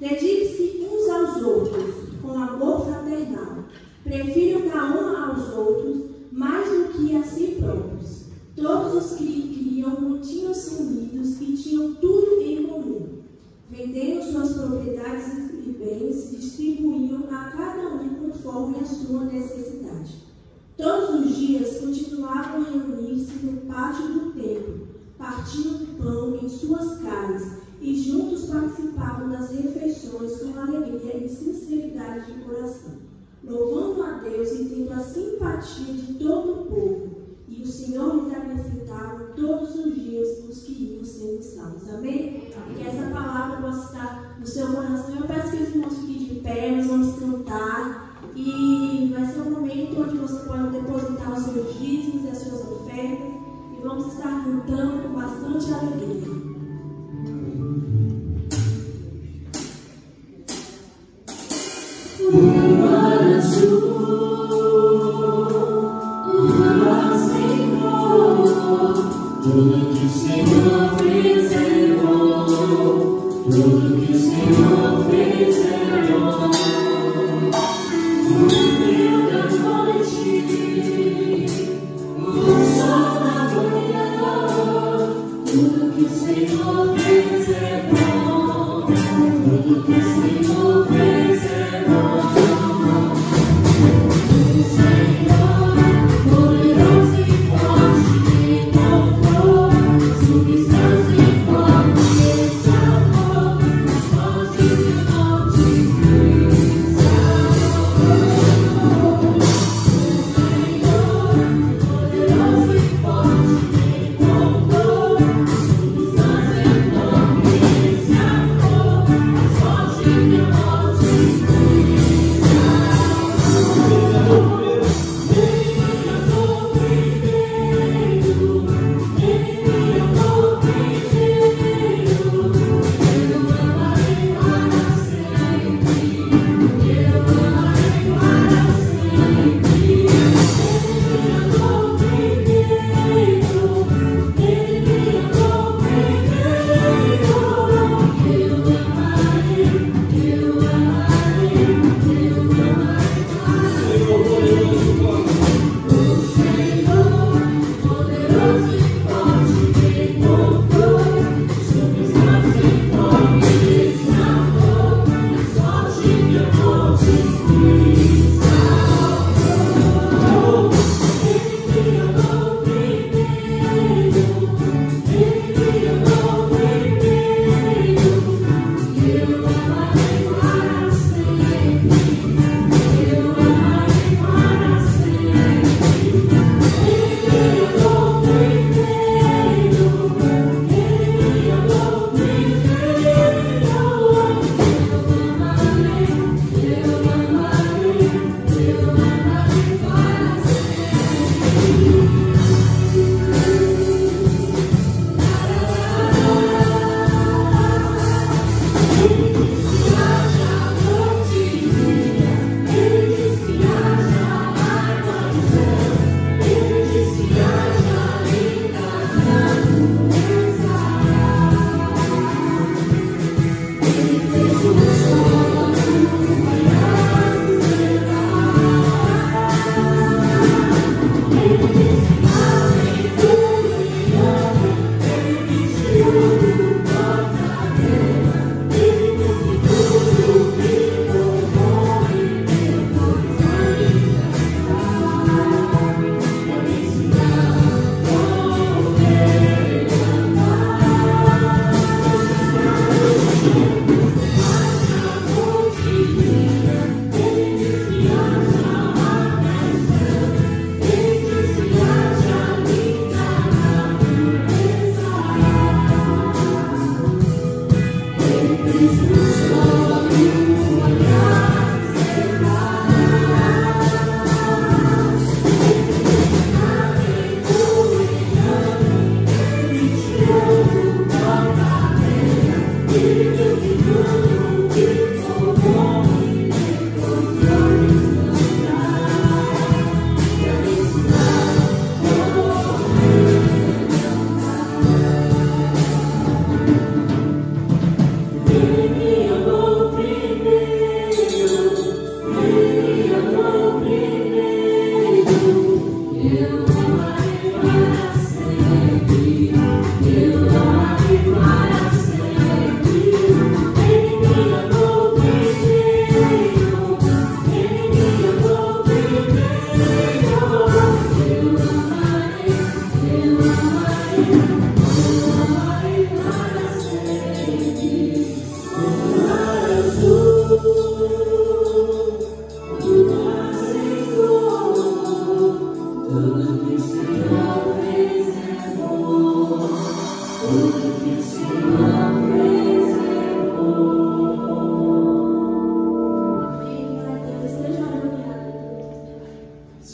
Dedique-se uns aos outros com amor fraternal. Prefiram dar honra aos outros mais do que a si próprios. Todos os que criam mantinham-se unidos e tinham tudo em comum. Vendendo suas propriedades e bens, distribuíam a cada um conforme a sua necessidade. Todos os dias continuavam a reunir-se no pátio do templo, partindo pão em suas casas e juntos participavam das refeições com alegria e sinceridade de coração, louvando a Deus e tendo a simpatia de todo o povo. E o Senhor lhes acrescentava todos os dias os que iam sendo salvos. Amém? E que essa palavra possa estar no seu coração. Eu peço que os irmãos fiquem de pé, nós vamos cantar. E vai ser um momento onde você pode depositar os seus dízimos e as suas ofertas. E vamos estar cantando com bastante alegria. Tudo que o Senhor fez é bom, tudo que o Senhor fez é bom. O brilho da noite, o sol da manhã, tudo que o Senhor fez é bom, tudo que o Senhor fez é bom. O Senhor, poderoso e forte, me comprou.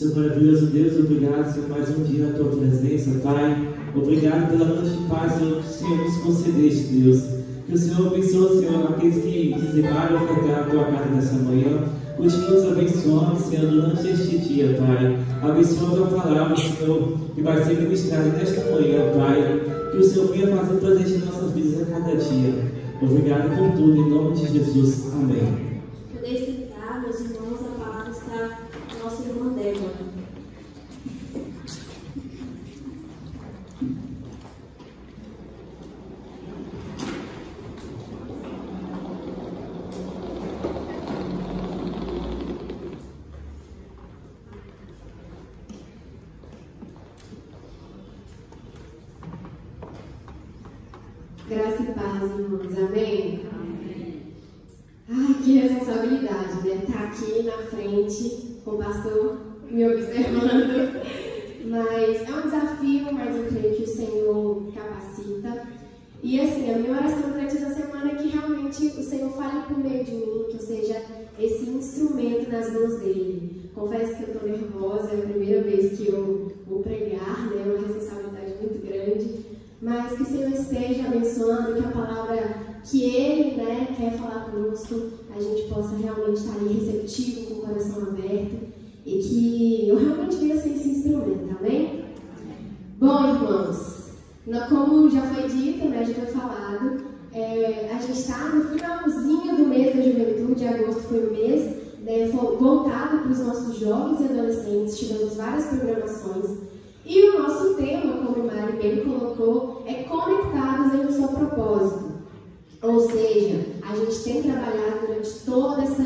Senhor maravilhoso Deus, obrigado, Senhor, mais um dia na tua presença, Pai. Obrigado pela noite de paz, Senhor, que o Senhor nos concedeste, Deus. Que o Senhor abençoe, Senhor, aqueles que dizimaram e ofertaram a tua casa nessa manhã. Continua nos abençoando, Senhor, durante este dia, Pai. Abençoa a tua palavra, Senhor, que vai ser ministrada nesta manhã, Pai. Que o Senhor venha fazer presente em nossas vidas a cada dia. Obrigado por tudo, em nome de Jesus. Amém. Podeis sentar, meus irmãos, a palavra está na nossa irmã Débora. Graça e paz, irmãos. Amém? Amém. Ai, que responsabilidade, né? Estar aqui na frente com o pastor me observando. Mas é um desafio, mas eu creio que o Senhor capacita. E assim, a minha oração durante essa semana é que realmente o Senhor fale por meio de mim, que eu seja esse instrumento nas mãos dele. Confesso que eu estou nervosa, é a primeira vez que eu vou pregar, né? É uma responsabilidade muito grande. Mas que o Senhor esteja abençoando, que a palavra que Ele, né, quer falar conosco, a gente possa realmente estar ali receptivo, com o coração aberto, e que eu realmente venha ser esse instrumento, amém? Bom, irmãos, como já foi dito, né, já foi falado, a gente está no finalzinho do mês da juventude. Agosto foi o mês, né, voltado para os nossos jovens e adolescentes. Tivemos várias programações. E o nosso tema, como o Mari bem colocou, é conectados em um só propósito. Ou seja, a gente tem trabalhado durante todo esse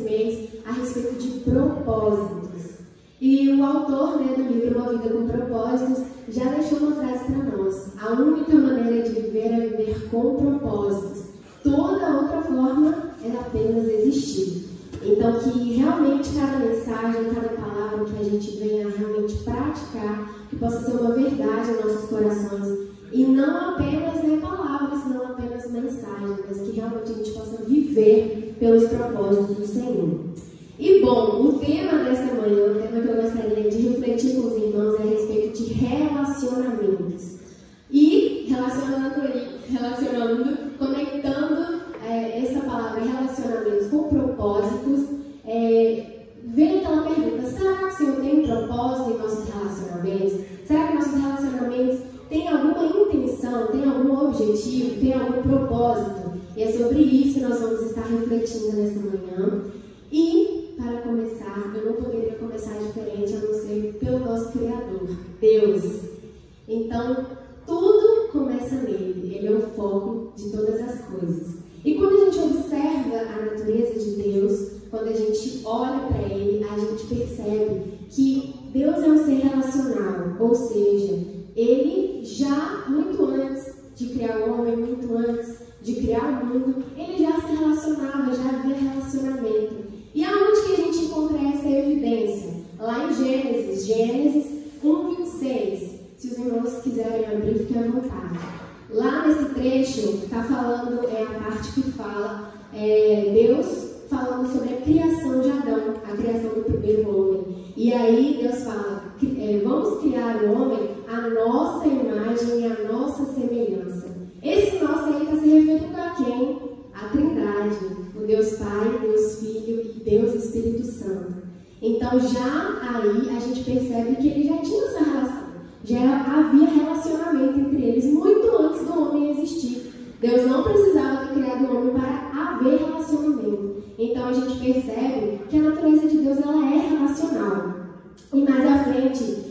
mês a respeito de propósitos. E o autor, né, do livro Uma Vida com Propósitos já deixou uma frase para nós. A única maneira de viver é viver com propósitos. Toda outra forma é apenas existir. Então, que realmente cada mensagem, cada palavra que a gente venha realmente praticar, que possa ser uma verdade em nossos corações. E não apenas palavras, não apenas mensagens, mas que realmente a gente possa viver pelos propósitos do Senhor. E bom, o tema dessa manhã, o tema que eu gostaria de refletir com os irmãos é a respeito de relacionamentos. E relacionando, conectando essa palavra relacionamentos com propósitos, vem aquela pergunta: será que o Senhor tem um propósito em nossos relacionamentos? Será que nossos relacionamentos têm alguma intenção, têm algum objetivo, têm algum propósito? E é sobre isso que nós vamos estar refletindo nessa manhã. E, para começar, eu não poderia começar diferente a não ser pelo nosso Criador, Deus. Então, tudo começa nele, ele é o foco de todas as coisas. E quando a gente observa a natureza de Deus, quando a gente olha para ele, a gente percebe que Deus é um ser relacional, ou seja, ele já, muito antes de criar o homem, muito antes de criar o mundo, ele já se relacionava, já havia relacionamento. E aonde que a gente encontra essa evidência? Lá em Gênesis 1:26. Se os irmãos quiserem abrir, fiquem à vontade. Lá nesse trecho, está falando, a parte que fala Deus falando sobre a criação de Adão, a criação do primeiro homem. E aí Deus fala, vamos criar o homem à nossa imagem e à nossa semelhança. Esse nosso aí está se referindo a quem? tem a Trindade, o Deus Pai, Deus Filho e Deus Espírito Santo. Então já aí a gente percebe que ele já tinha essa relação, já havia relacionamento entre eles muito antes do homem existir. Deus não precisava ter criado o homem para haver relacionamento. Então a gente percebe que a natureza de Deus ela é relacional. E mais à frente,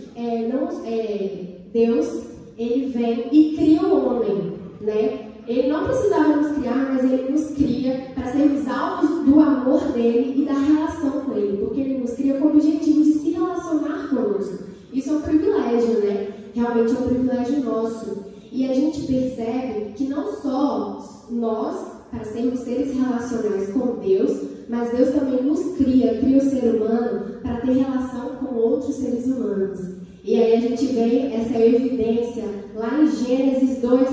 Deus ele vem e cria o homem, né? Ele não precisava nos criar, mas ele nos cria para sermos alvos do amor dele e da relação com ele, porque ele nos cria com o objetivo de se relacionar conosco. Isso é um privilégio, né? Realmente é um privilégio nosso. E a gente percebe que não só nós, para sermos seres relacionais com Deus, mas Deus também nos cria o ser humano para ter relação com outros seres humanos. E aí a gente vê essa evidência lá em Gênesis 2,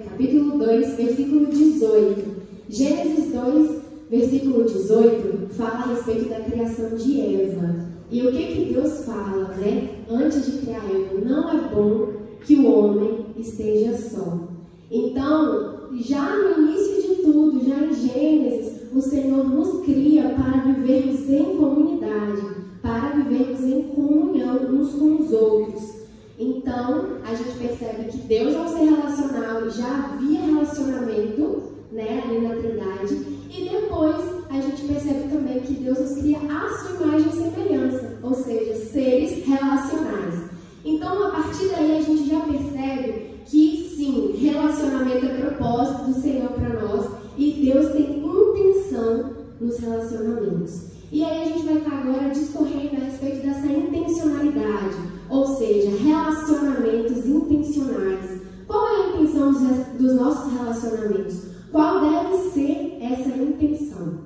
capítulo 2, versículo 18. Gênesis 2, versículo 18, fala a respeito da criação de Eva. E o que Deus fala, né? Antes de criar Eva, não é bom que o homem esteja só. Então, já no início de tudo, já em Gênesis, o Senhor nos cria para vivermos em comunidade, para vivermos em comunhão uns com os outros. Então, a gente percebe que Deus, ao ser relacional, já havia relacionamento, né, ali na Trindade. E depois, a gente percebe também que Deus nos cria à sua imagem e semelhança, ou seja, seres relacionais. Então, a partir daí, a gente já percebe que, sim, relacionamento é propósito do Senhor para nós e Deus tem intenção nos relacionamentos. E aí a gente vai estar agora discorrendo a respeito dessa intencionalidade, ou seja, relacionamentos intencionais. Qual é a intenção dos nossos relacionamentos? Qual deve ser essa intenção?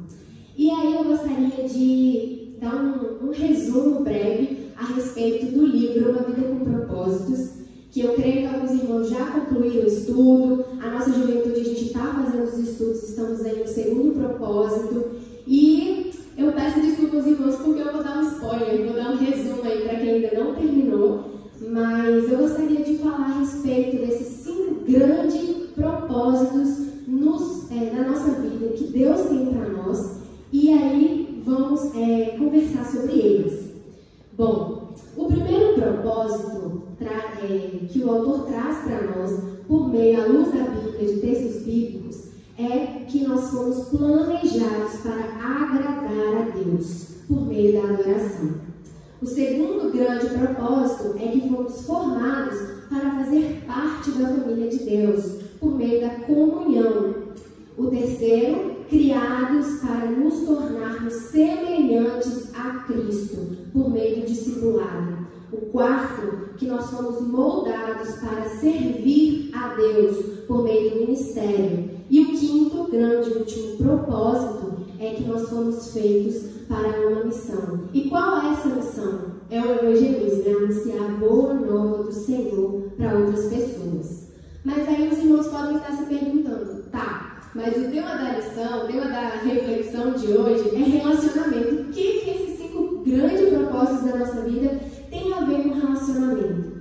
E aí eu gostaria de dar um resumo breve a respeito do livro Uma Vida com Propósitos, que eu creio que alguns irmãos já concluíram o estudo. A nossa juventude, a gente está fazendo os estudos, estamos aí no segundo propósito. E eu peço desculpas, irmãos, porque eu vou dar um spoiler, vou dar um resumo aí para quem ainda não terminou. Mas eu gostaria de falar a respeito desses 5 grandes propósitos na nossa vida, que Deus tem para nós. E aí vamos conversar sobre eles. Bom, o primeiro propósito que o autor traz para nós, por meio à luz da Bíblia, de textos bíblicos, é que nós fomos planejados para agradar a Deus, por meio da adoração. O segundo grande propósito é que fomos formados para fazer parte da família de Deus, por meio da comunhão. O terceiro, criados para nos tornarmos semelhantes a Cristo, por meio do discipulado. O quarto, que nós fomos moldados para servir a Deus, por meio do ministério. E o quinto, grande e último propósito, é que nós fomos feitos para uma missão. E qual é essa missão? É o evangelismo, é anunciar a boa nova do Senhor para outras pessoas. Mas aí os irmãos podem estar se perguntando, tá, mas o tema da lição, o tema da reflexão de hoje é relacionamento. O que esses 5 grandes propósitos da nossa vida têm a ver com relacionamento?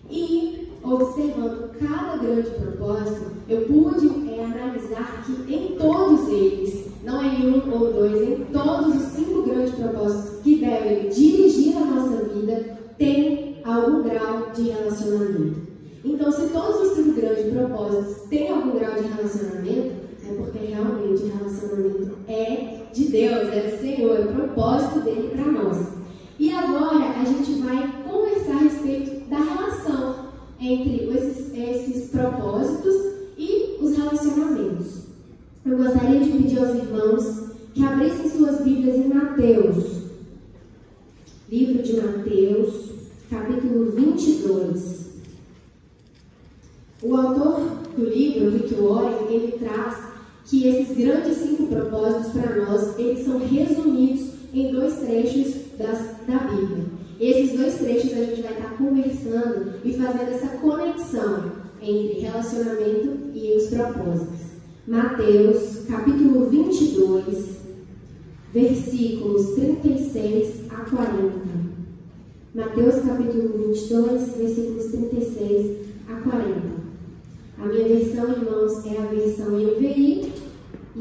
E, observando cada grande propósito, eu pude analisar que em todos eles, não é em 1 ou 2, em todos os 5 grandes propósitos que devem dirigir a nossa vida, tem algum grau de relacionamento. Então, se todos os 5 grandes propósitos têm algum grau de relacionamento, é porque realmente o relacionamento é de Deus, é do Senhor, é o propósito dele para nós. E agora a gente vai conversar a respeito da relação entre esses propósitos e os relacionamentos. Eu gostaria de pedir aos irmãos que abrissem suas Bíblias em Mateus, livro de Mateus, capítulo 22. O autor do livro, Rick Warren, ele traz que esses grandes 5 propósitos para nós, eles são resumidos em 2 trechos da Bíblia. Esses 2 trechos a gente vai estar conversando e fazendo essa conexão entre relacionamento e os propósitos. Mateus, capítulo 22, versículos 36 a 40. Mateus, capítulo 22, versículos 36 a 40. A minha versão, irmãos, é a versão NVI,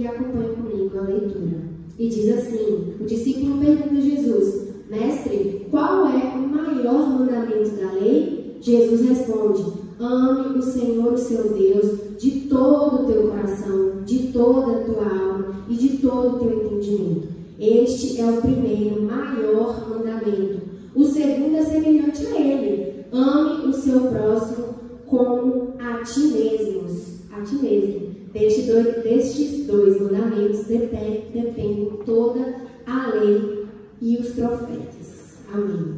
e acompanhe comigo a leitura. E diz assim: o discípulo pergunta a Jesus: Mestre, qual é o maior mandamento da lei? Jesus responde: ame o Senhor, o seu Deus, de todo o teu coração, de toda a tua alma e de todo o teu entendimento. Este é o primeiro, maior mandamento. O segundo é semelhante a ele: ame o seu próximo como a ti mesmos. A ti mesmo. Destes dois mandamentos dependem toda a lei e os profetas. Amém.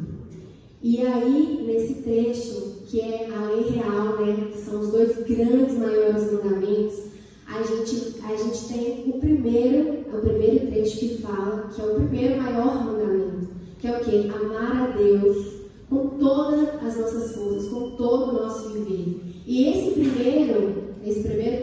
E aí, nesse trecho, que é a lei real, né, que são os dois grandes, maiores mandamentos, a gente tem o primeiro trecho que fala, que é o primeiro maior mandamento, que é o quê? Amar a Deus com todas as nossas forças, com todo o nosso viver. E esse primeiro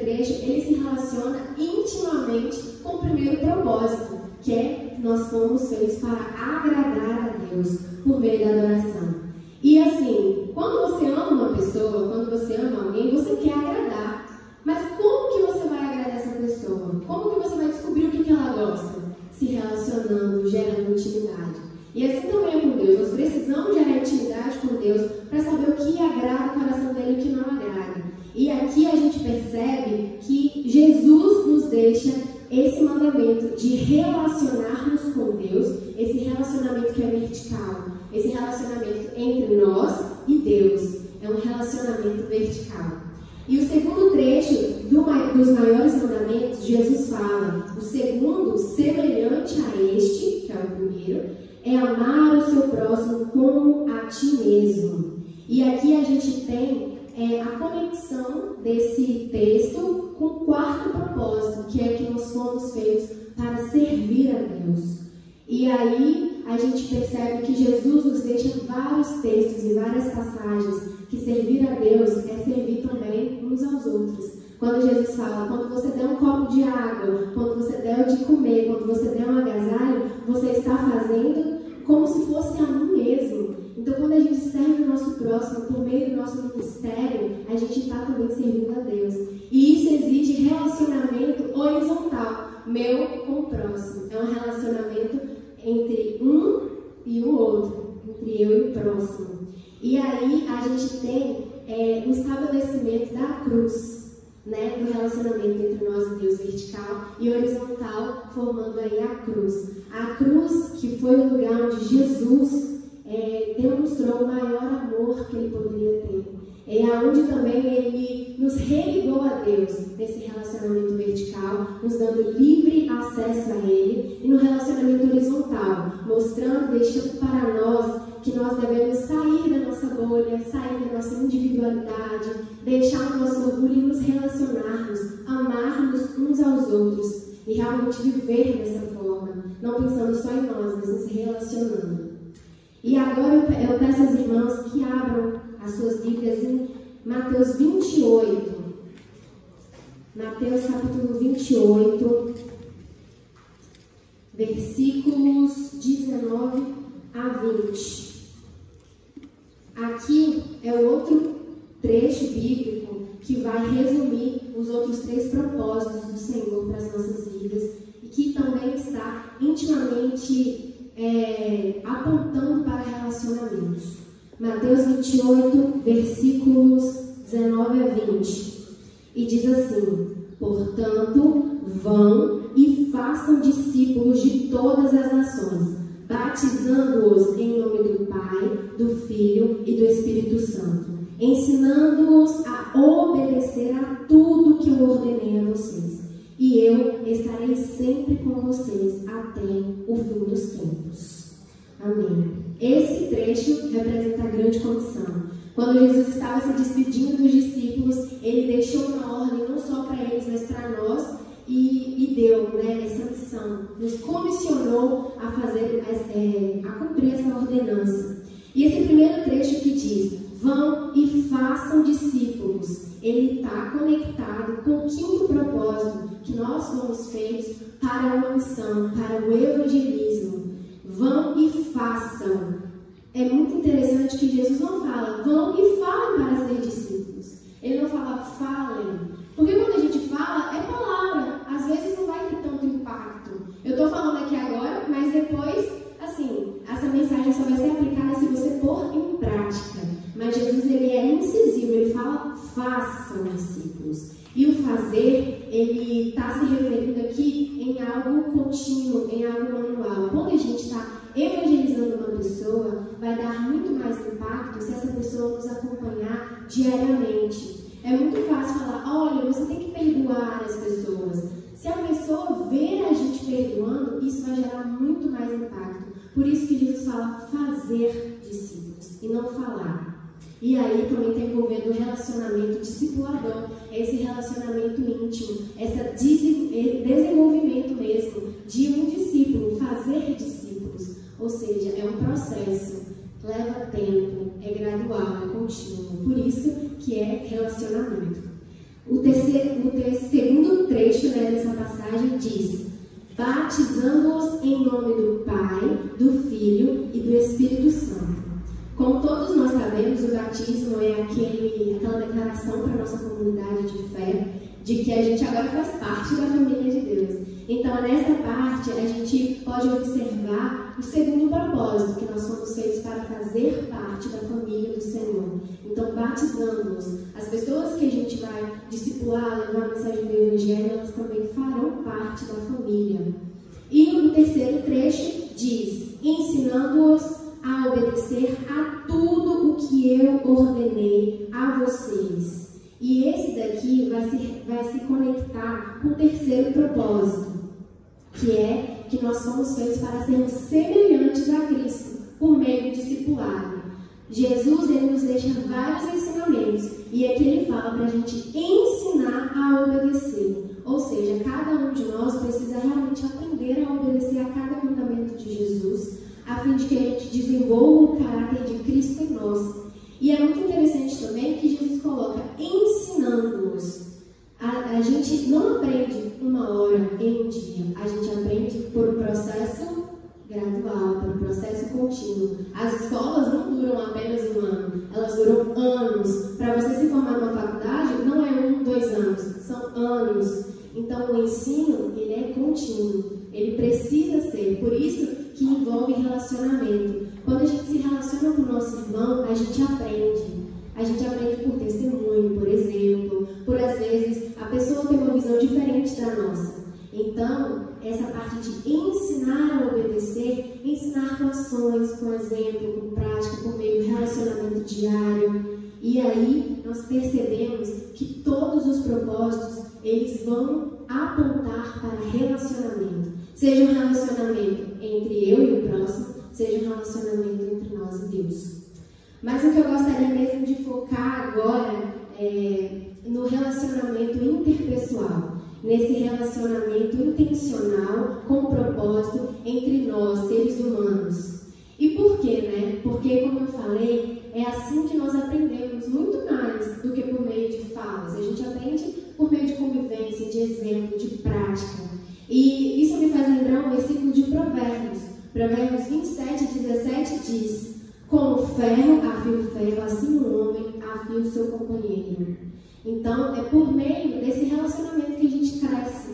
trecho, ele se relaciona intimamente com o primeiro propósito, que é que nós fomos feitos para agradar a Deus por meio da adoração. E assim, quando você ama uma pessoa, quando você ama alguém, você quer agradar. Mas como que você vai agradar essa pessoa? Como que você vai descobrir o que ela gosta? Se relacionando, gerando intimidade. E assim também é com Deus. Nós precisamos gerar intimidade com Deus para saber o que agrada o coração dele e o que não agrada. E aqui a gente percebe que Jesus nos deixa esse mandamento de relacionarmos com Deus, esse relacionamento que é vertical, esse relacionamento entre nós e Deus. É um relacionamento vertical. E o segundo trecho dos maiores mandamentos, Jesus fala: o segundo, semelhante a este, que é o primeiro, é amar o seu próximo como a ti mesmo. E aqui a gente tem a conexão desse texto com o quarto propósito, que é que nós fomos feitos para servir a Deus. E aí a gente percebe que Jesus nos deixa vários textos e várias passagens que servir a Deus é servir também uns aos outros. Quando Jesus fala: quando você der um copo de água, quando você der de comer, quando você der um agasalho, você está fazendo como se fosse a mim mesmo. Então, quando a gente serve o nosso próximo por meio do nosso ministério, a gente está também servindo a Deus. E isso exige relacionamento horizontal, meu com o próximo. É um relacionamento entre um e o outro, entre eu e o próximo. E aí a gente tem o estabelecimento da cruz, né, do relacionamento entre nós e Deus, vertical e horizontal, formando aí a cruz. A cruz, que foi o lugar onde Jesus demonstrou o maior amor que ele poderia ter. É onde também ele nos religou a Deus nesse relacionamento vertical, nos dando livre acesso a ele, e no relacionamento horizontal, mostrando, deixando para nós que nós devemos sair da nossa bolha, sair da nossa individualidade, deixar o nosso orgulho e nos relacionarmos, amarmos uns aos outros e realmente viver dessa forma, não pensando só em nós, mas nos relacionando. E agora eu peço aos irmãos que abram as suas Bíblias em Mateus 28. Mateus capítulo 28, versículos 19 a 20. Aqui é o outro trecho bíblico que vai resumir os outros 3 propósitos do Senhor para as nossas vidas e que também está intimamente apontando para relacionamentos. Mateus 28, versículos 19 a 20. E diz assim: portanto, vão e façam discípulos de todas as nações, batizando-os em nome do Pai, do Filho e do Espírito Santo, ensinando-os a obedecer a tudo que eu ordenei a vocês. E eu estarei sempre com vocês até o fim dos tempos. Amém. Esse trecho representa a grande comissão. Quando Jesus estava se despedindo dos discípulos, ele deixou uma ordem não só para eles, mas para nós, e deu, né, essa missão. Nos comissionou a fazer, a cumprir essa ordenança. E esse primeiro trecho que diz: vão e façam discípulos, ele está conectado com o quinto propósito, que nós fomos feitos para uma missão, para o evangelismo. Vão e façam. É muito interessante que Jesus não fala: vão e falem para ser discípulos. Ele não fala: falem. Porque quando a gente fala, é palavra. Às vezes não vai ter estou falando aqui agora, mas depois, assim, essa mensagem só vai ser aplicada se você pôr em prática. Mas Jesus, ele é incisivo, ele fala, façam discípulos. E o fazer, ele está se referindo aqui em algo contínuo, em algo manual. Quando a gente está evangelizando uma pessoa, vai dar muito mais impacto se essa pessoa nos acompanhar diariamente. É muito fácil falar, olha, você tem que perdoar as pessoas. Se a pessoa ver a gente perdoando, isso vai gerar muito mais impacto. Por isso que Jesus fala fazer discípulos e não falar. E aí também está envolvendo o relacionamento discipulador, esse relacionamento íntimo, esse desenvolvimento mesmo de um discípulo, fazer discípulos. Ou seja, é um processo, leva tempo, é gradual, é contínuo. Por isso que é relacionamento. O segundo trecho dessa passagem diz: batizando-os em nome do Pai, do Filho e do Espírito Santo. Como todos nós sabemos, o batismo é aquela declaração para a nossa comunidade de fé, de que a gente agora faz parte da família de Deus. Então, nessa parte, a gente pode observar o segundo propósito, que nós somos feitos para fazer parte da família do Senhor. Então, batizando-nos. As pessoas que a gente vai discipular, levar a mensagem do Evangelho, elas também farão parte da família. E o terceiro trecho diz: ensinando-os a obedecer a tudo o que eu ordenei a vocês. E esse daqui vai se conectar com o terceiro propósito, que é que nós somos feitos para sermos semelhantes a Cristo por meio do discipulado. Jesus, ele nos deixa vários ensinamentos, e aqui ele fala para a gente ensinar a obedecer. Ou seja, cada um de nós precisa realmente aprender a obedecer a cada mandamento de Jesus, a fim de que a gente desenvolva o caráter de Cristo em nós. E é muito interessante também que Jesus coloca ensinando-os. A gente não aprende uma hora em um dia, a gente aprende por um processo gradual, por um processo contínuo. As escolas não duram apenas um ano, elas duram anos. Para você se formar numa faculdade, não é 1, 2 anos, são anos. Então o ensino, ele é contínuo, ele precisa ser, por isso que envolve relacionamento. Quando a gente se relaciona com o nosso irmão, a gente aprende. A gente aprende por testemunho, por exemplo, por às vezes a pessoa tem uma visão diferente da nossa. Então, essa parte de ensinar a obedecer, ensinar com ações, com exemplo, com prática, por meio do relacionamento diário. E aí nós percebemos que todos os propósitos, eles vão apontar para relacionamento. Seja um relacionamento entre eu e o próximo, seja um relacionamento entre nós e Deus. Mas o que eu gostaria mesmo de focar agora é no relacionamento interpessoal, nesse relacionamento intencional com propósito entre nós, seres humanos. E por quê, né? Porque, como eu falei, é assim que nós aprendemos muito mais do que por meio de falas. A gente aprende por meio de convivência, de exemplo, de prática. E isso me faz lembrar um versículo de Provérbios. Provérbios 27, 17 diz: como ferro afia o ferro, assim o homem afia o seu companheiro. Então, é por meio desse relacionamento que a gente cresce.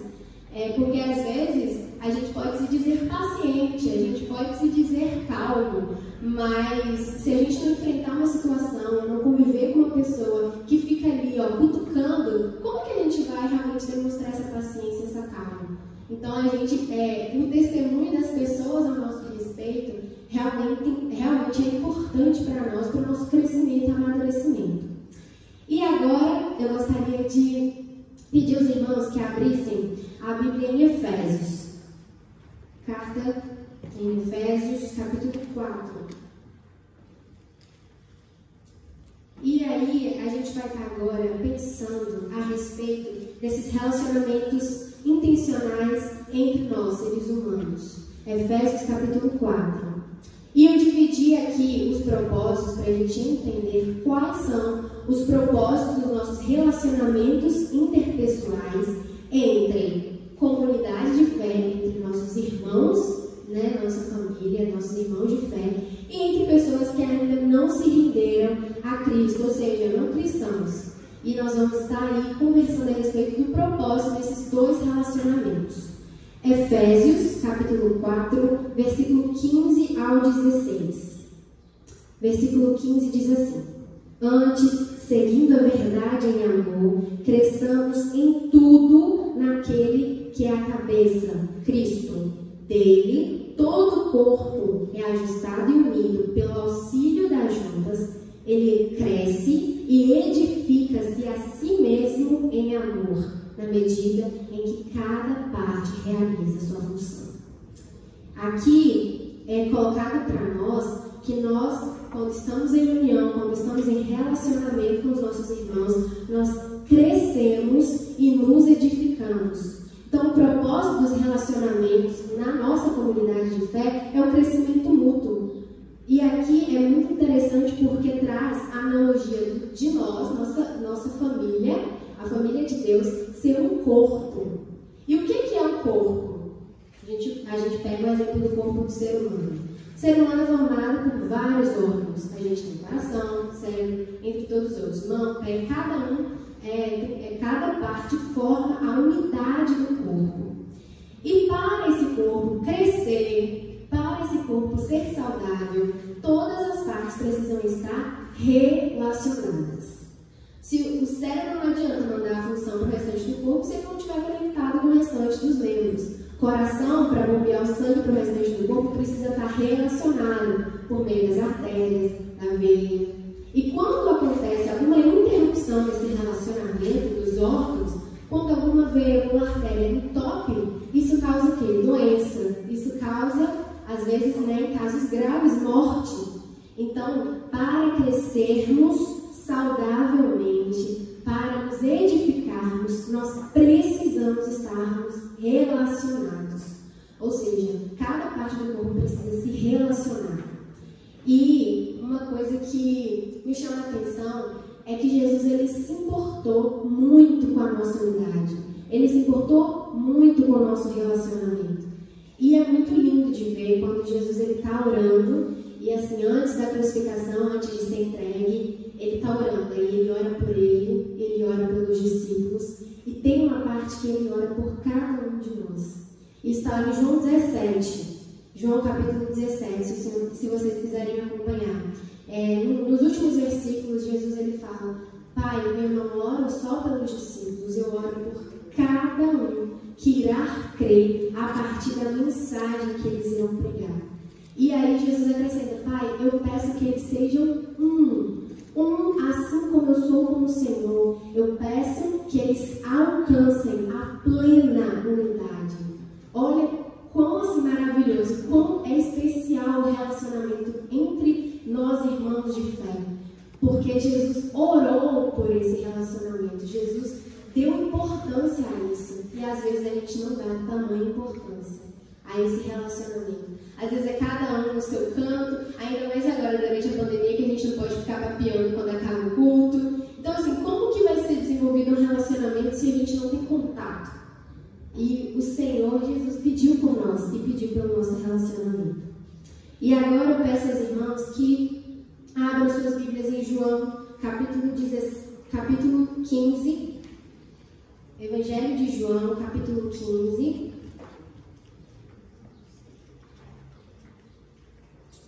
Porque às vezes a gente pode se dizer paciente, a gente pode se dizer calmo, mas se a gente não enfrentar uma situação, não conviver com uma pessoa que fica ali, cutucando, como que a gente vai realmente demonstrar essa paciência, essa calma? Então, a gente, o testemunho das pessoas ao nosso respeito realmente é importante para nós, para o nosso crescimento e amadurecimento. E agora, eu gostaria de pedir aos irmãos que abrissem a Bíblia em Efésios. Carta em Efésios, capítulo 4. E aí, a gente vai estar agora pensando a respeito desses relacionamentos intencionais entre nós, seres humanos. Efésios, capítulo 4. E eu dividi aqui os propósitos para a gente entender quais são os propósitos dos nossos relacionamentos interpessoais entre comunidade de fé, entre nossos irmãos, né, nossa família, nossos irmãos de fé, e entre pessoas que ainda não se renderam a Cristo, ou seja, não cristãos. E nós vamos estar aí conversando a respeito do propósito desses dois relacionamentos. Efésios, capítulo 4, versículo 15 ao 16. Versículo 15 diz assim: Antes, seguindo a verdade em amor, cresçamos em tudo naquele que é a cabeça, Cristo. Dele, todo o corpo é ajustado e unido pelo auxílio das juntas, ele cresce e edifica-se a si mesmo em amor, na medida em que cada parte realiza sua função. Aqui é colocado para nós que nós, quando estamos em união, quando estamos em relacionamento com os nossos irmãos, nós crescemos e nos edificamos. Então, o propósito dos relacionamentos na nossa comunidade de fé é o crescimento mútuo. E aqui é muito interessante porque traz a analogia de nós, nossa família, a família de Deus, ser um corpo. E o que é um corpo? A gente pega o exemplo do corpo do ser humano. O ser humano é formado por vários órgãos. A gente tem coração, cérebro, entre todos os outros, mão, pé, cada parte forma a unidade do corpo. E para esse corpo crescer, para esse corpo ser saudável, todas as partes precisam estar relacionadas. Se o cérebro não adianta mandar a função para o restante do corpo se ele não estiver conectado com o restante dos membros. Coração, para bombear o sangue para o restante do corpo, precisa estar relacionado por meio das artérias, da veia. E quando acontece alguma interrupção desse relacionamento dos órgãos, quando alguma veia, alguma artéria entope, isso causa o quê? Doença. Isso causa, às vezes, em casos graves, morte. Então, para crescermos saudavelmente, para nos edificarmos, nós precisamos estarmos relacionados. Ou seja, cada parte do corpo precisa se relacionar. E uma coisa que me chama a atenção é que Jesus ele se importou muito com a nossa unidade. Ele se importou muito com o nosso relacionamento. E é muito lindo de ver quando Jesus está orando, e assim, antes da crucificação, antes de ser entregue, ele está orando. Aí ele ora por ele ora pelos discípulos, e tem uma parte que ele ora por cada um de nós. Isso está em João 17. João capítulo 17, se vocês quiserem acompanhar. Nos últimos versículos, Jesus ele fala: Pai, eu não oro só pelos discípulos, eu oro por cada um que irá crer a partir da mensagem que eles irão pregar. E aí Jesus acrescenta: Pai, eu peço que eles sejam assim como eu sou com o Senhor. Eu peço que eles alcancem a plena unidade. Olha quão assim maravilhoso, quão é especial o relacionamento entre nós irmãos de fé. Porque Jesus orou por esse relacionamento. Jesus deu importância a isso. E às vezes a gente não dá tamanha importância a esse relacionamento. Às vezes é cada um no seu canto, ainda mais agora durante a pandemia que a gente não pode ficar papeando quando acaba o culto. Então assim, como que vai ser desenvolvido um relacionamento se a gente não tem contato? E o Senhor Jesus pediu por nós e pediu pelo nosso relacionamento. E agora eu peço aos irmãos que abram suas Bíblias em João, capítulo 15. Evangelho de João, capítulo 15.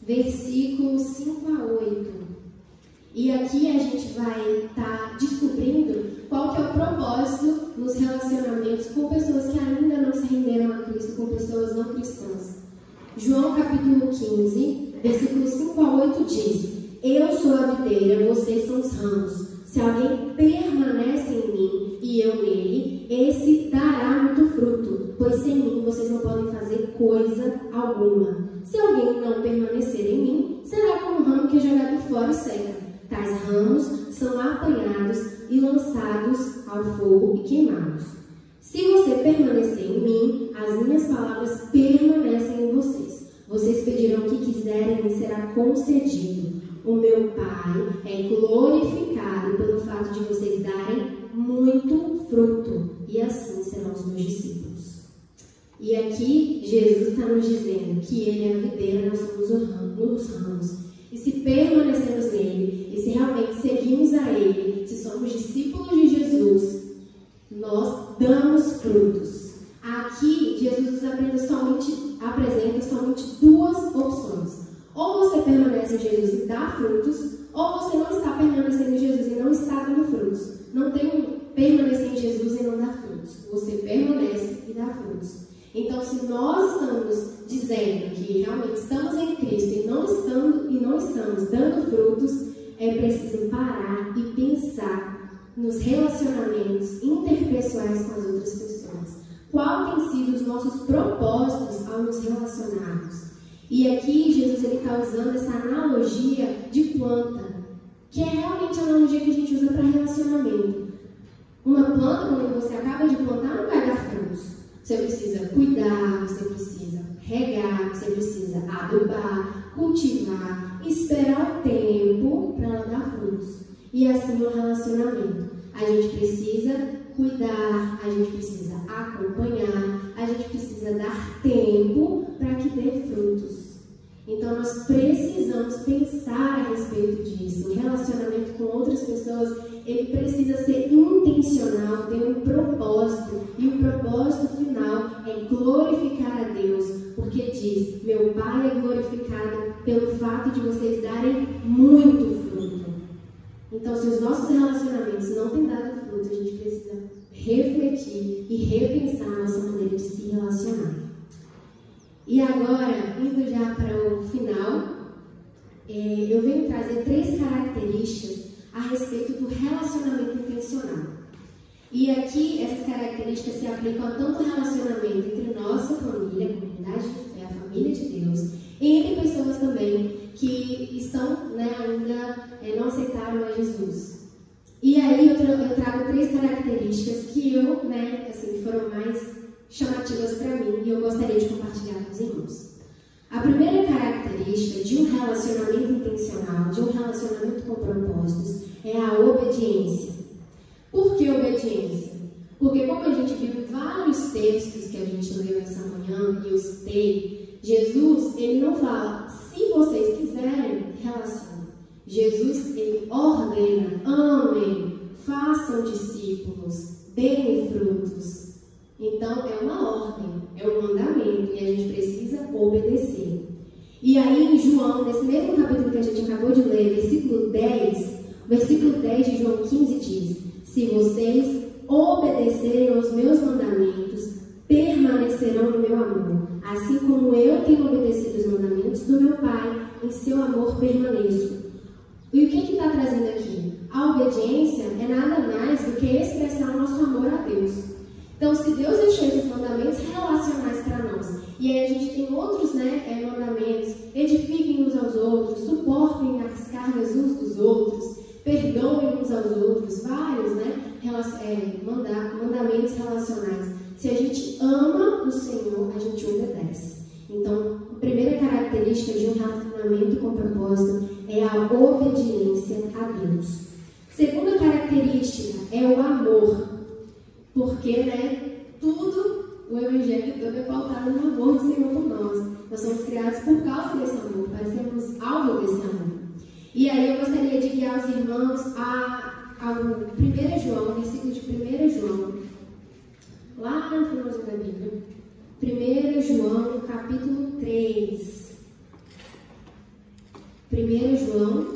Versículos 5 a 8. E aqui a gente vai estar descobrindo qual que é o propósito nos relacionamentos com pessoas que ainda não se renderam a Cristo, com pessoas não cristãs. João capítulo 15, versículos 5 a 8 diz: Eu sou a videira, vocês são os ramos. Se alguém permanece em mim e eu nele, esse dará muito fruto, pois sem mim vocês não podem fazer coisa alguma. Se alguém não permanecer em mim, será como um ramo que é jogado fora e seca. Tais ramos são apanhados e lançados ao fogo e queimados. Se você permanecer em mim, as minhas palavras permanecem em vocês. Vocês pedirão o que quiserem e será concedido. O meu Pai é glorificado pelo fato de vocês darem muito fruto, e assim serão os meus discípulos. E aqui Jesus está nos dizendo que Ele é a videira, nós somos os ramos. E se permanecemos nele, e se realmente seguimos a Ele, se somos discípulos de Jesus, nós damos frutos. A aqui Jesus nos apresenta somente duas opções. Ou você permanece em Jesus e dá frutos, ou você não está permanecendo em Jesus e não está dando frutos. Não tem um permanecer em Jesus e não dar frutos. Você permanece e dá frutos. Então, se nós estamos dizendo que realmente estamos em Cristo e não estamos dando frutos, é preciso parar e pensar nos relacionamentos interpessoais com as outras pessoas. Qual tem sido os nossos propósitos ao nos relacionarmos? E aqui Jesus está usando essa analogia de planta, que é realmente a analogia que a gente usa para relacionamento. Uma planta, quando você acaba de plantar, não vai dar frutos. Você precisa cuidar, você precisa regar, você precisa adubar, cultivar, esperar o tempo para ela dar frutos. E assim é o relacionamento. A gente precisa cuidar, a gente precisa acompanhar, a gente precisa dar tempo para que dê frutos. Então nós precisamos pensar a respeito disso. O relacionamento com outras pessoas, ele precisa ser intencional, ter um propósito. E o propósito final é glorificar a Deus. Porque diz, meu Pai é glorificado pelo fato de vocês darem muito fruto. Então, se os nossos relacionamentos não têm dado fruto, a gente precisa refletir e repensar a nossa maneira de se relacionar. E agora, indo já para o final, eu venho trazer 3 características a respeito do relacionamento intencional. E aqui, essas características se aplicam a tanto relacionamento entre nossa família, a comunidade de fé, a família de Deus, e entre pessoas também que estão, ainda não aceitaram a Jesus. E aí eu trago 3 características que que foram mais chamativas para mim e eu gostaria de compartilhar com os irmãos. A primeira característica de um relacionamento intencional, de um relacionamento com propósitos, é a obediência. Por que obediência? Porque como a gente viu em vários textos que a gente leu essa manhã e eu citei, Jesus, ele não fala, se vocês quiserem, relacionem. Jesus, ele ordena, amem, façam discípulos, deem frutos. Então, é uma ordem, é um mandamento e a gente precisa obedecer. E aí, em João, nesse mesmo capítulo que a gente acabou de ler, versículo 10 de João 15 diz, se vocês obedecerem aos meus mandamentos, permanecerão no meu amor. Assim como eu tenho obedecido os mandamentos do meu Pai, em seu amor permaneço. E o que está trazendo aqui? A obediência é nada mais do que expressar o nosso amor a Deus. Então, se Deus deixou esses mandamentos relacionais para nós, e aí a gente tem outros mandamentos, edifiquem uns aos outros, suportem as cargas uns dos outros, perdoem uns aos outros, vários mandamentos relacionais. Se a gente ama o Senhor, a gente obedece. Então, a primeira característica de um relacionamento com propósito é a obediência a Deus. Segunda característica é o amor. Porque, tudo, o Evangelho todo é pautado no amor do Senhor por nós. Nós somos criados por causa desse amor, para sermos alvo desse amor. E aí eu gostaria de guiar os irmãos ao 1 João, versículo de 1 João, lá no finalzinho da Bíblia. 1 João, capítulo 3. 1 João,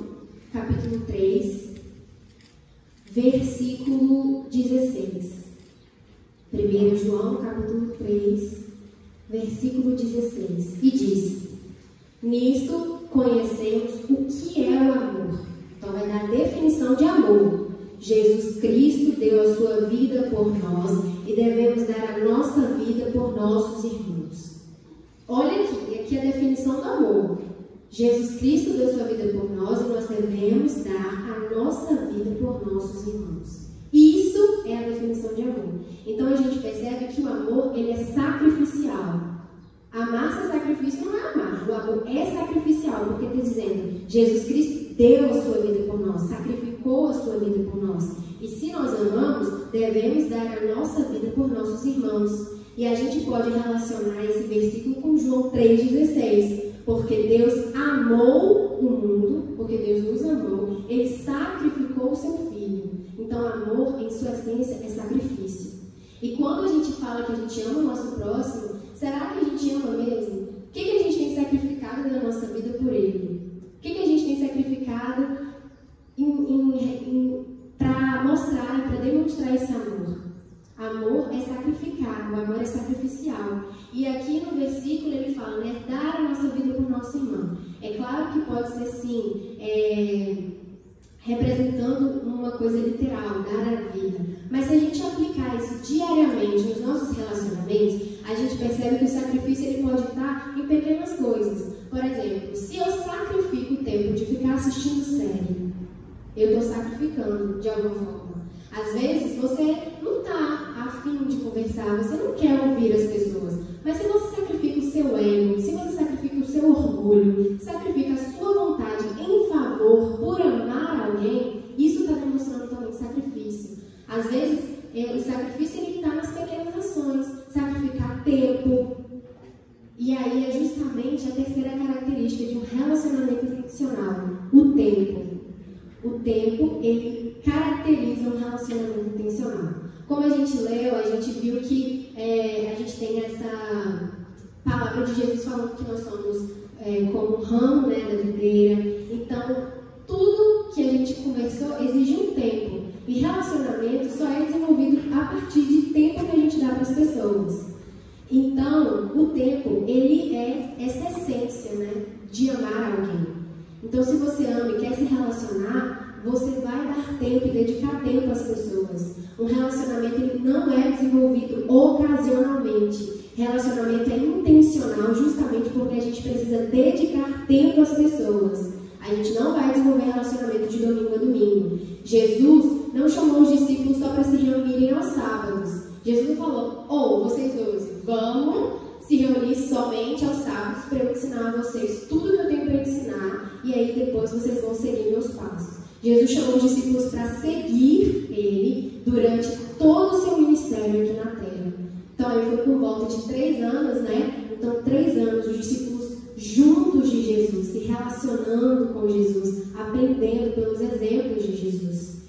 capítulo 3, versículo 16. 1 João, capítulo 3, versículo 16. E diz, nisto conhecemos o que é o amor. Então vai dar a definição de amor. Jesus Cristo deu a sua vida por nós e devemos dar a nossa vida por nossos irmãos. Olha aqui a definição do amor. Jesus Cristo deu sua vida por nós e nós devemos dar a nossa vida por nossos irmãos. Isso é a definição de amor. Então a gente percebe que o amor, ele é sacrificial. Amar sem sacrifício não é amar. O amor é sacrificial, porque está dizendo, Jesus Cristo deu a sua vida por nós, sacrificou a sua vida por nós. E se nós amamos, devemos dar a nossa vida por nossos irmãos. E a gente pode relacionar esse versículo com João 3,16. Porque Deus amou o mundo, porque Deus nos amou, Ele sacrificou o seu Filho. Então, amor, em sua essência, é sacrifício. E quando a gente fala que a gente ama o nosso próximo, será que a gente ama mesmo? O que a gente tem sacrificado na nossa vida por ele? O que a gente tem sacrificado para mostrar e para demonstrar esse amor? Amor é sacrificar, o amor é sacrificial. E aqui no versículo ele fala, né, dar a nossa vida por nosso irmão. É claro que pode ser sim, representando uma coisa literal, dar a vida. Mas se a gente aplicar isso diariamente nos nossos relacionamentos, a gente percebe que o sacrifício ele pode estar em pequenas coisas. Por exemplo, se eu sacrifico o tempo de ficar assistindo série, eu estou sacrificando de alguma forma. Às vezes você não está afim de conversar, você não quer ouvir as pessoas. Mas se você sacrifica o seu ego, se você sacrifica o seu orgulho, sacrifica a sua vontade em favor, por amar alguém, isso está demonstrando também sacrifício. Às vezes, o sacrifício está nas pequenas ações, sacrificar tempo. E aí é justamente a terceira característica de um relacionamento intencional, o tempo. O tempo, ele caracteriza um relacionamento intencional. Como a gente leu, a gente viu que a gente tem essa palavra de Jesus falando que nós somos como um ramo, né, da videira. Então, tudo que a gente conversou exige um tempo. E relacionamento só é desenvolvido a partir de tempo que a gente dá para as pessoas. Então, o tempo, ele é essa essência, né, de amar alguém. Então, se você ama e quer se relacionar, você vai dar tempo e dedicar tempo às pessoas. Um relacionamento ele não é desenvolvido ocasionalmente. Relacionamento é intencional justamente porque a gente precisa dedicar tempo às pessoas. A gente não vai desenvolver relacionamento de domingo a domingo. Jesus não chamou os discípulos só para se reunirem aos sábados. Jesus falou, vocês dois, vamos se reunir somente aos sábados para eu ensinar a vocês tudo que eu tenho para ensinar e aí depois vocês vão seguir meus passos. Jesus chamou os discípulos para seguir ele durante todo o seu ministério aqui na terra. Então, ele foi por volta de 3 anos, né? Então, 3 anos, os discípulos juntos de Jesus, se relacionando com Jesus, aprendendo pelos exemplos de Jesus.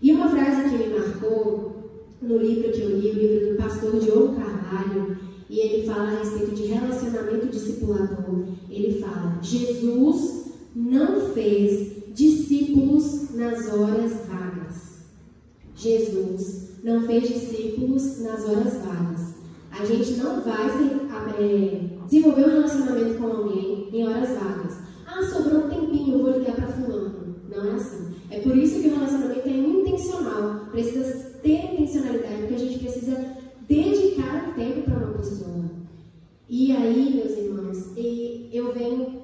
E uma frase que me marcou no livro que eu li, o livro do pastor Diogo Carvalho, e ele fala a respeito de relacionamento discipulador. Ele fala, Jesus não fez discípulos nas horas vagas. Jesus não fez discípulos nas horas vagas. A gente não vai desenvolver um relacionamento com alguém em horas vagas. Sobrou um tempinho, eu vou ligar para fulano. Não é assim. É por isso que o relacionamento é intencional. Precisa ter intencionalidade, porque a gente precisa dedicar um tempo para uma pessoa. E aí, meus irmãos, eu venho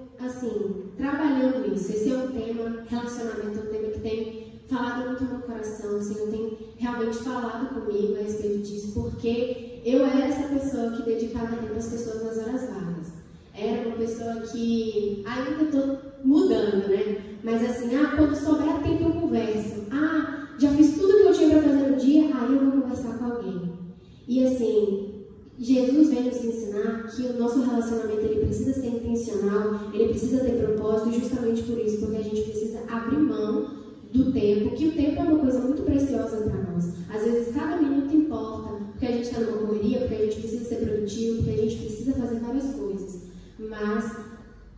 trabalhando isso. Esse é um tema, relacionamento é um tema que tem falado muito no meu coração, o Senhor tem realmente falado comigo a respeito disso, porque eu era essa pessoa que dedicava tempo às pessoas nas horas vagas. Era uma pessoa que ainda estou mudando, né? Mas quando sobrar tempo eu converso. Já fiz tudo que eu tinha para fazer no dia, aí eu vou conversar com alguém. E Jesus veio nos ensinar que o nosso relacionamento ele precisa ser intencional, ele precisa ter propósito, justamente por isso, porque a gente precisa abrir mão do tempo, que o tempo é uma coisa muito preciosa para nós. Às vezes cada minuto importa, porque a gente está numa correria, porque a gente precisa ser produtivo, porque a gente precisa fazer várias coisas. Mas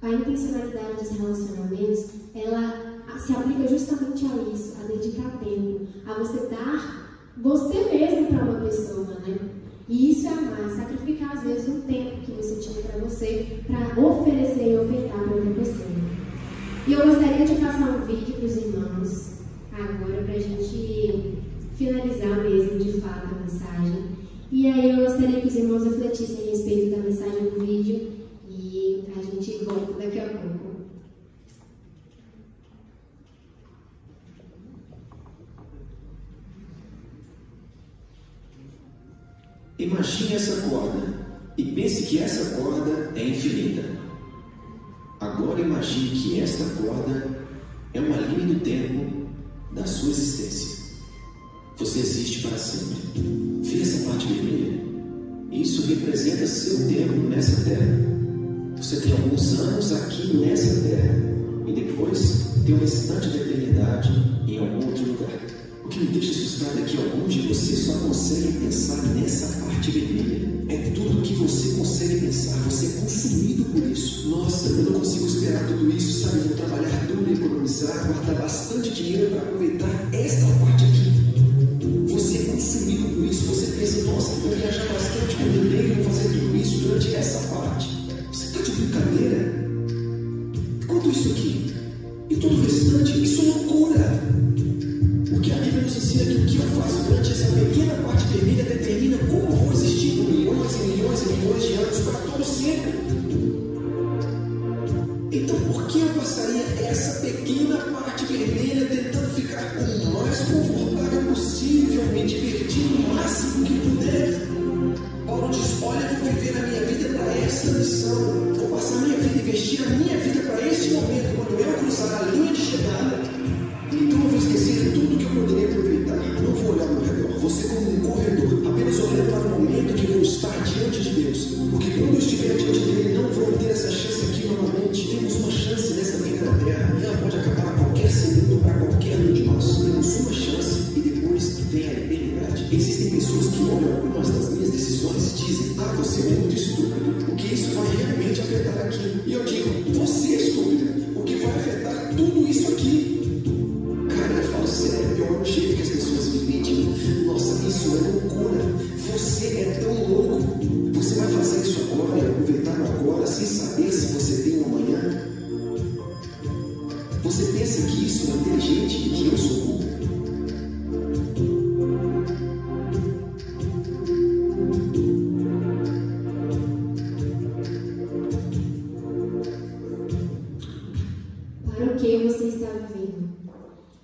a intencionalidade dos relacionamentos, ela se aplica justamente a isso, a dedicar tempo, a você dar você mesmo para uma pessoa, né? E isso é amar, sacrificar às vezes um tempo que você tinha para você, para oferecer e ofertar para outra pessoa. E eu gostaria de passar um vídeo para os irmãos, agora, para a gente finalizar mesmo, de fato, a mensagem. E aí eu gostaria que os irmãos refletissem a respeito da mensagem do vídeo e a gente volta daqui a pouco. Imagine essa corda e pense que essa corda é infinita. Agora imagine que esta corda é uma linha do tempo da sua existência. Você existe para sempre. Vê essa parte vermelha? Isso representa seu tempo nessa terra. Você tem alguns anos aqui nessa terra e depois tem o restante da eternidade em algum outro lugar. O que me deixa assustado é que alguns de vocês só conseguem pensar nessa parte vermelha. É tudo que você consegue pensar, você é consumido por isso. Nossa, eu não consigo esperar tudo isso, sabe? Vou trabalhar duro, economizar, guardar bastante dinheiro para aproveitar esta parte aqui. Você é consumido por isso, você pensa, nossa, vou viajar bastante com o dinheiro, vou fazer tudo isso durante essa parte. Você está de brincadeira? Quanto isso aqui? E todo o restante, isso é loucura. Porque a Bíblia nos ensina que o que eu faço durante essa pequena parte vermelha determina como eu vou existir por milhões e milhões e milhões de anos para todo sempre. Então por que eu passaria essa pequena parte vermelha tentando ficar o mais confortável possível, me divertindo o máximo que puder? Paulo diz, olha, eu vou viver a minha vida para essa missão. Vou passar a minha vida, investir a minha vida para este momento, quando eu cruzar a linha de chegada. Então eu vou esquecer tudo que eu poderia aproveitar. Não vou olhar ao meu redor. Vou ser como um corredor, apenas olhando para o momento que vou estar diante de Deus. Porque quando eu estiver diante dele, não vou ter essa chance aqui novamente. Temos uma chance nessa vida na Terra. E ela pode acabar a qualquer segundo para qualquer um de nós. Temos uma chance e depois vem a eternidade. Existem pessoas que olham algumas das minhas decisões e dizem, ah, você é muito estúpido, porque isso vai realmente afetar aqui. E eu digo, você é estúpido, porque vai afetar tudo isso aqui. Eu falo sério, eu olho o jeito que as pessoas vivem, tipo, nossa, isso é loucura. Você é tão louco. Você vai fazer isso agora e aproveitar agora sem saber se você tem um amanhã? Você pensa que isso é inteligente e que eu sou burro? Para o que você está vivendo?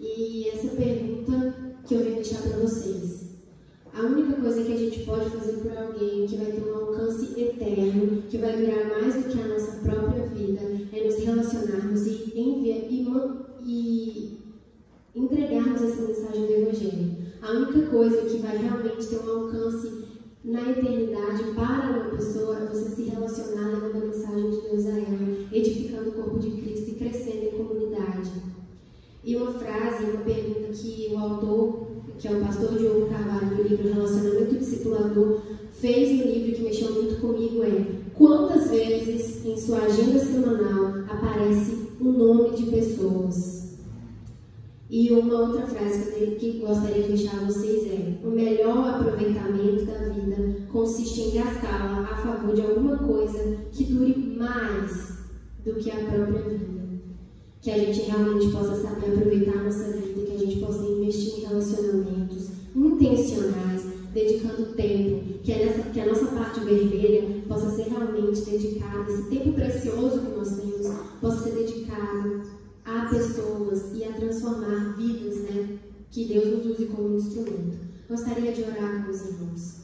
E essa pergunta que eu venho deixar para vocês. A única coisa que a gente pode fazer por alguém que vai ter um alcance eterno, que vai durar mais do que a nossa própria vida, é nos relacionarmos e entregarmos essa mensagem do Evangelho. A única coisa que vai realmente ter um alcance na eternidade para uma pessoa é você se relacionar levando a mensagem de Deus a ela, edificando o corpo de Cristo e crescendo em comunidade. E uma frase, uma pergunta que o autor, que é o pastor Diogo Carvalho, do livro Relacionamento Discipulador, fez no livro que mexeu muito comigo é: quantas vezes em sua agenda semanal aparece o nome de pessoas? E uma outra frase que gostaria de deixar a vocês é: o melhor aproveitamento da vida consiste em gastá-la a favor de alguma coisa que dure mais do que a própria vida. Que a gente realmente possa saber aproveitar a nossa vida, que a gente possa investir em relacionamentos intencionais, dedicando tempo, que a nossa parte vermelha possa ser realmente dedicada, esse tempo precioso que nós temos, possa ser dedicado a pessoas e a transformar vidas, né? Que Deus nos use como instrumento. Gostaria de orar com os irmãos.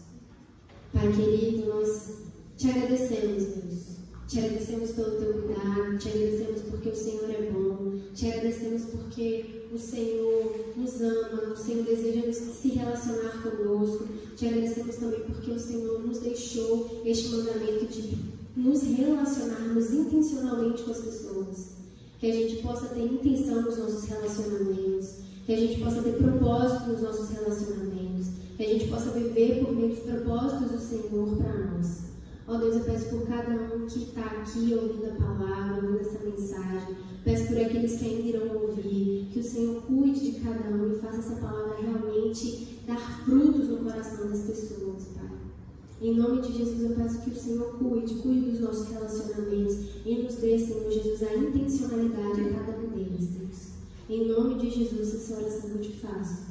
Pai querido, nós te agradecemos, Deus. Te agradecemos pelo teu cuidado, te agradecemos porque o Senhor é bom, te agradecemos porque o Senhor nos ama, o Senhor deseja se relacionar conosco, te agradecemos também porque o Senhor nos deixou este mandamento de nos relacionarmos intencionalmente com as pessoas, que a gente possa ter intenção nos nossos relacionamentos, que a gente possa ter propósito nos nossos relacionamentos, que a gente possa viver por meio dos propósitos do Senhor para nós. Ó Deus, eu peço por cada um que está aqui ouvindo a palavra, ouvindo essa mensagem. Peço por aqueles que ainda irão ouvir, que o Senhor cuide de cada um e faça essa palavra realmente dar frutos no coração das pessoas, Pai. Em nome de Jesus, eu peço que o Senhor cuide dos nossos relacionamentos e nos dê, Senhor Jesus, a intencionalidade em cada um deles, Deus. Em nome de Jesus, essa oração eu te faço.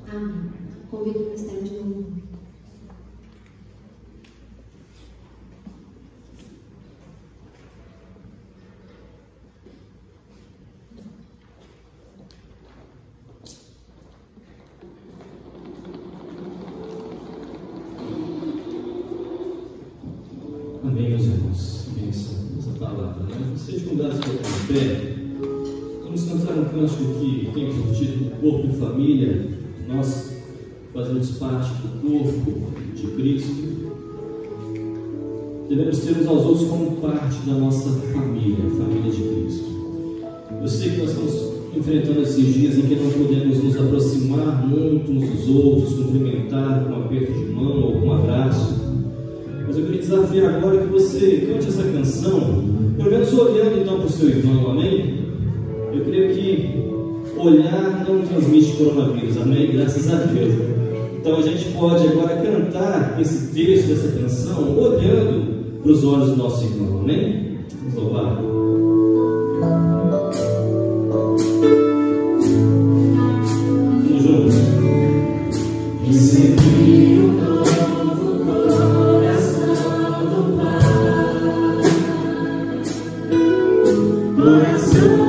Amém. Convido o ministério de novo. Amém, meus irmãos. Bênção essa palavra, né? Gostaria de convidar a colocar em pé. Vamos cantar um cântico que tem por título Corpo e Família. Nós fazemos parte do corpo de Cristo. Devemos ter uns aos outros como parte da nossa família, a família de Cristo. Eu sei que nós estamos enfrentando esses dias em que não podemos nos aproximar muito uns dos outros, cumprimentar com um aperto de mão ou com um abraço. Mas eu queria desafiar agora que você cante essa canção, pelo menos olhando então para o seu irmão, amém? Eu creio que olhar não transmite coronavírus, amém? Graças a Deus. Então a gente pode agora cantar esse texto dessa canção olhando para os olhos do nosso irmão, amém? Vamos louvar. Vamos juntos. Recebi um novo coração do Pai, coração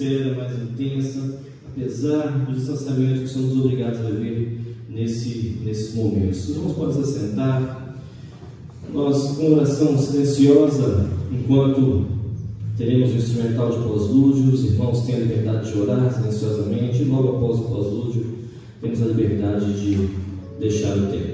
sincera, mais intensa, apesar do distanciamento que somos obrigados a viver nesses momentos. Os irmãos podem se assentar. Nós, com oração silenciosa, enquanto teremos o instrumental de pós-lúdio, os irmãos têm a liberdade de orar silenciosamente, e logo após o pós-lúdio, temos a liberdade de deixar o tempo.